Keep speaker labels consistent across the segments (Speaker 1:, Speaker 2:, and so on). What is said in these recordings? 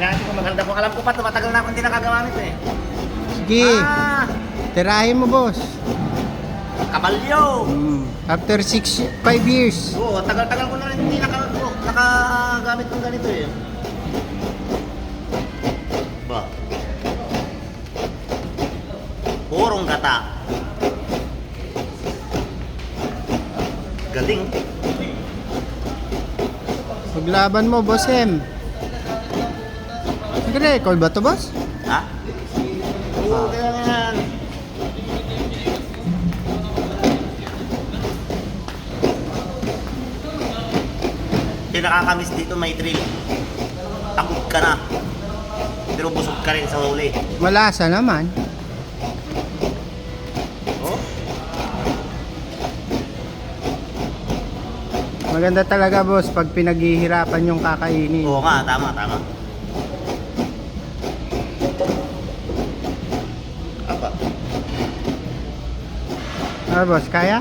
Speaker 1: Tingnan ko maganda po. Alam ko pa, tumatagal na akong hindi nakagawa nito eh.
Speaker 2: Sige.
Speaker 1: Ah,
Speaker 2: Tirahin mo, boss.
Speaker 1: kabalyo!
Speaker 2: After 5 years.
Speaker 1: Oo, tagal-tagal ko na rin hindi nakagamit ng ganito eh. Ba? Purong gata. Galing.
Speaker 2: Paglaban mo, boss M. Nag-record ba to, boss?
Speaker 1: Ha? Oo, kaya yan. Pinakakamiss dito may thrill. Takot ka na. Pero busog ka rin sa huli.
Speaker 2: Malasa naman.
Speaker 1: Oh?
Speaker 2: Maganda talaga, boss, pag pinaghihirapan yung kakainin.
Speaker 1: Oo nga, tama, tama. Apa?
Speaker 2: Ah, boss, kaya?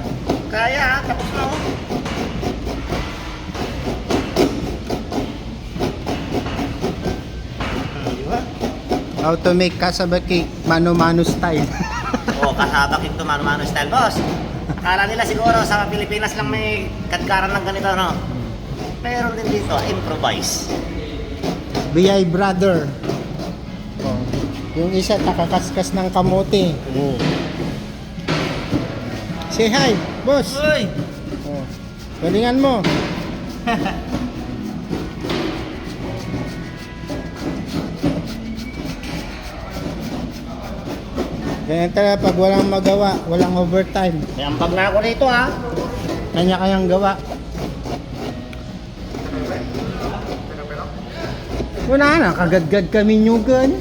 Speaker 1: Kaya, tapos na oh. Di ba?
Speaker 2: How to make cassava cake, mano-mano style.
Speaker 1: Oo, kasabak ito mano-mano style, boss. Akala nila siguro sa Pilipinas lang may kadkaran ng ganito, no? Meron din dito, improvise.
Speaker 2: BI brother. Oh. Yung isa nakakaskas ng kamote.
Speaker 1: Oo.
Speaker 2: Say hi, boss.
Speaker 1: Uy!
Speaker 2: Oh. Galingan mo. Ganyan talaga pag walang magawa, walang overtime.
Speaker 1: May ambag na ako rito, ha?
Speaker 2: Kanya-kanyang gawa. Wala na, kagadgad kami nyugan.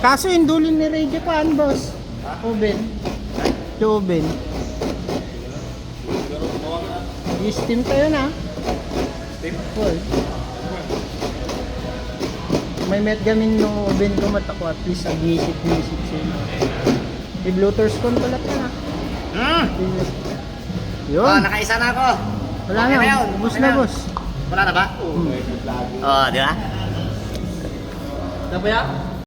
Speaker 2: Kaso indulin ni Reggie Pan, boss. Oven. Yung oven. I-steam tayo na. Steam? Well. May met gamin no oven ko matako at least agnisip-nisip siya. I-bloaters control na. Yun.
Speaker 1: Oh, nakaisa na ako.
Speaker 2: Wala
Speaker 1: Okay
Speaker 2: na,
Speaker 1: yun.
Speaker 2: ubus
Speaker 1: Okay
Speaker 2: na,
Speaker 1: na.
Speaker 2: boss.
Speaker 1: Wala na ba? Oo, di ba?
Speaker 3: Dapat ya?